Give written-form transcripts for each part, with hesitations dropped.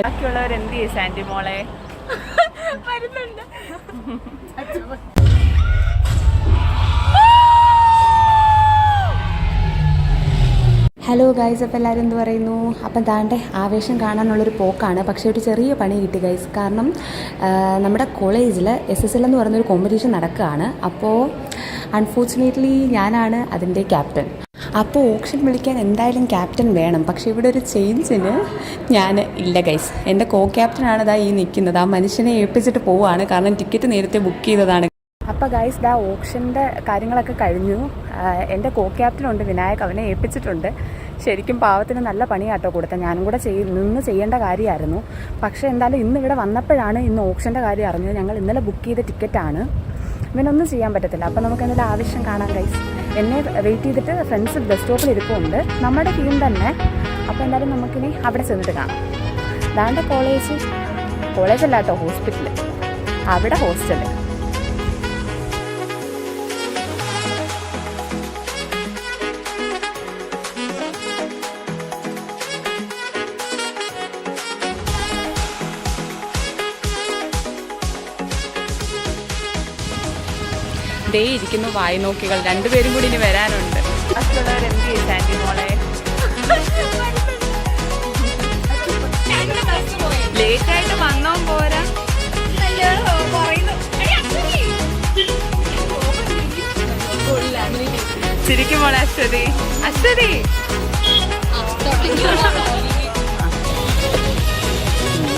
ബാക്കിയുള്ളവർ എന്ത് ചെയ്യും സാൻഡി മോളെ? വരുന്നുണ്ട്. ഹലോ ഗൈസ്, അപ്പോൾ എല്ലാവരും എന്ത് പറയുന്നു? അപ്പം താണ്ടെ ആവേശം കാണാനുള്ളൊരു പോക്കാണ്. പക്ഷേ ഒരു ചെറിയ പണി കിട്ടി ഗൈസ്. കാരണം നമ്മുടെ കോളേജിൽ SSL എന്ന് പറയുന്നൊരു കോമ്പറ്റീഷൻ നടക്കുകയാണ്. അപ്പോൾ അൺഫോർച്ചുനേറ്റ്ലി ഞാനാണ് അതിൻ്റെ ക്യാപ്റ്റൻ. അപ്പോൾ ഓപ്ഷൻ വിളിക്കാൻ എന്തായാലും ക്യാപ്റ്റൻ വേണം. പക്ഷേ ഇവിടെ ഒരു ചേഞ്ചിന് ഞാൻ ഇല്ല ഗൈസ്. എൻ്റെ കോ ക്യാപ്റ്റനാണ് ഇതാ ഈ നിൽക്കുന്നത്. ആ മനുഷ്യനെ ഏൽപ്പിച്ചിട്ട് പോവുകയാണ്. കാരണം ടിക്കറ്റ് നേരത്തെ ബുക്ക് ചെയ്തതാണ്. അപ്പോൾ ഗൈസ് ദാ ഓപ്ഷൻ്റെ കാര്യങ്ങളൊക്കെ കഴിഞ്ഞു. എൻ്റെ കോ ക്യാപ്റ്റനുണ്ട് വിനായക്, അവനെ ഏൽപ്പിച്ചിട്ടുണ്ട്. ശരിക്കും പാവത്തിന് നല്ല പണിയാട്ടോ കൊടുത്തത്. ഞാനും കൂടെ നിന്ന് ചെയ്യേണ്ട കാര്യമായിരുന്നു. പക്ഷേ എന്തായാലും ഇന്ന് ഇവിടെ വന്നപ്പോഴാണ് ഇന്ന് ഓപ്ഷൻ്റെ കാര്യം അറിഞ്ഞത്. ഞങ്ങൾ ഇന്നലെ ബുക്ക് ചെയ്ത ടിക്കറ്റാണ്. ഇവനൊന്നും ചെയ്യാൻ പറ്റത്തില്ല. അപ്പോൾ നമുക്ക് എന്തായാലും ആവശ്യം കാണാം ഗൈസ്. എന്നെ വെയിറ്റ് ചെയ്തിട്ട് ഫ്രണ്ട്സ് ബസ് സ്റ്റോപ്പിൽ ഇരിപ്പുണ്ട്, നമ്മുടെ ടീം തന്നെ. അപ്പോൾ എന്തായാലും നമുക്കിനി അവിടെ ചെന്നിട്ട് കാണാം. അതാണ്ട് കോളേജല്ല കേട്ടോ, ഹോസ്പിറ്റൽ. അവിടെ ഹോസ്റ്റൽ. ദേ ഇരിക്കുന്നു വായി നോക്കികൾ. രണ്ടുപേരും കൂടി ഇനി വരാനുണ്ട്. ബാക്കിയുള്ളവർ എന്ത് ചെയ്യും സാൻഡി മോളെ? ലേറ്റായിട്ട് വന്നോ പോരാ? ശരിക്കും മോളെ അശ്വതി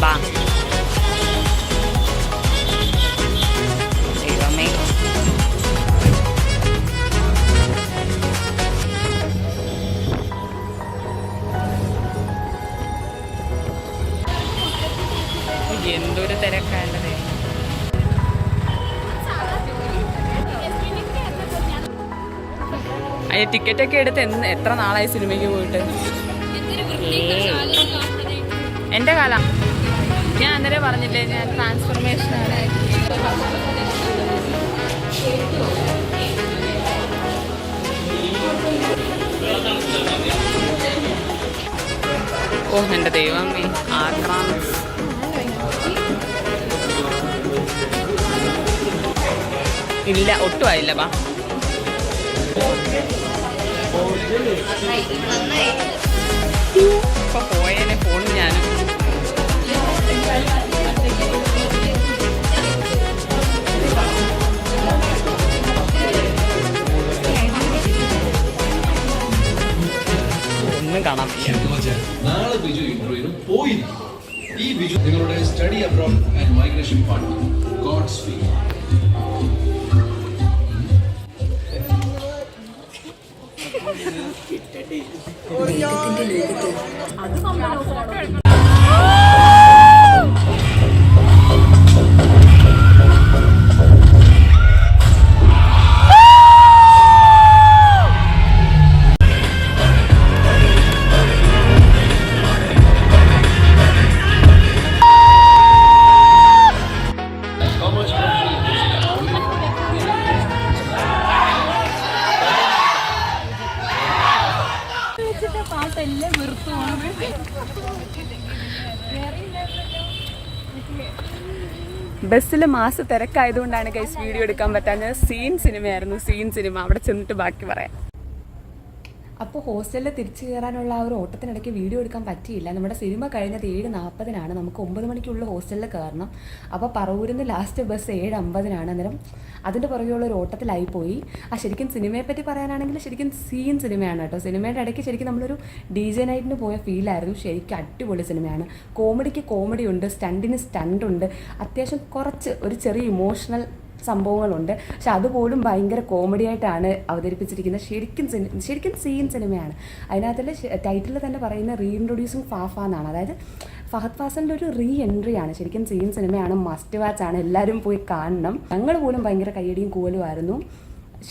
ബാ. എന്തൊരു തിരക്കാണ്ടത്. അതിന് ടിക്കറ്റൊക്കെ എടുത്ത് എത്ര നാളായി സിനിമയ്ക്ക് പോയിട്ട്? എൻ്റെ കാലം ഞാൻ അന്നേരം പറഞ്ഞില്ലേ, ഞാൻ ട്രാൻസ്ഫോർമേഷനാണ്. ഓ എൻ്റെ ദൈവമേ, ആക്രാന്ത്. ഇല്ല, ഒട്ടും ആയില്ല. ബാ ഇപ്പൊ പോയേനെ ഫോണ് ഞാനും. ഒന്നും കാണാൻ പറ്റില്ല. നാളെ ബിജു ഇന്റർവ്യൂവിന് പോയിരിക്കും. ഈ ബിജു നിങ്ങളുടെ study abroad and migration partner God speak. ബസ്സിൽ മാസ് തിരക്കായതുകൊണ്ടാണ് ഗൈസ് വീഡിയോ എടുക്കാൻ പറ്റാഞ്ഞത്. Scene cinema. അവിടെ ചെന്നിട്ട് ബാക്കി പറയാം. അപ്പോൾ ഹോസ്റ്റലിൽ തിരിച്ചു കയറാനുള്ള ആ ഒരു ഓട്ടത്തിനിടയ്ക്ക് വീഡിയോ എടുക്കാൻ പറ്റിയില്ല. നമ്മുടെ സിനിമ കഴിഞ്ഞത് 7:40. നമുക്ക് 9 മണിക്കുള്ള ഹോസ്റ്റലിൽ കയറണം. അപ്പോൾ പറവൂരിൽ നിന്ന് ലാസ്റ്റ് ബസ് 7:50. അന്നേരം അതിൻ്റെ പുറകെയുള്ള ഒരു ഓട്ടത്തിലായിപ്പോയി. ശരിക്കും സിനിമയെപ്പറ്റി പറയാനാണെങ്കിൽ ശരിക്കും സിനിമയാണ് കേട്ടോ. സിനിമയുടെ ഇടയ്ക്ക് ശരിക്കും നമ്മളൊരു DJ നൈറ്റിന് പോയ ഫീലായിരുന്നു. ശരിക്കും അടിപൊളി സിനിമയാണ്. കോമഡിക്ക് കോമഡി ഉണ്ട്, സ്റ്റണ്ടിന് സ്റ്റണ്ടുണ്ട്. അത്യാവശ്യം കുറച്ച് ഒരു ചെറിയ ഇമോഷണൽ സംഭവങ്ങളുണ്ട്. പക്ഷെ അതുപോലും ഭയങ്കര കോമഡി ആയിട്ടാണ് അവതരിപ്പിച്ചിരിക്കുന്നത്. ശരിക്കും സിനിമയാണ്. അതിനകത്തുള്ള ടൈറ്റിൽ തന്നെ പറയുന്ന റീഇൻട്രൊഡ്യൂസിങ് ഫാഫ എന്നാണ്. അതായത് ഫഹദ് ഫാസിലിൻ്റെ ഒരു റീ എൻട്രിയാണ്. ശരിക്കും സിനിമയാണ്, മസ്റ്റ് വാച്ച് ആണ്. എല്ലാവരും പോയി കാണണം. ഞങ്ങൾ പോലും ഭയങ്കര കയ്യടിയും കൂവലുമായിരുന്നു.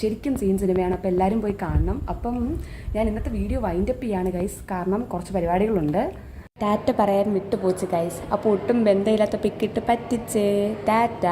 ശരിക്കും സിനിമയാണ്. അപ്പോൾ എല്ലാവരും പോയി കാണണം. അപ്പം ഞാൻ ഇന്നത്തെ വീഡിയോ വൈൻഡപ്പ് ചെയ്യാണ് ഗൈസ്. കാരണം കുറച്ച് പരിപാടികളുണ്ട്. ടാറ്റ പറയാൻ വിട്ടുപോച്ച് ഗൈസ്. അപ്പോൾ ഒട്ടും ബന്ധമില്ലാത്ത പിക്കിട്ട് പറ്റിച്ചേ. ടാറ്റ.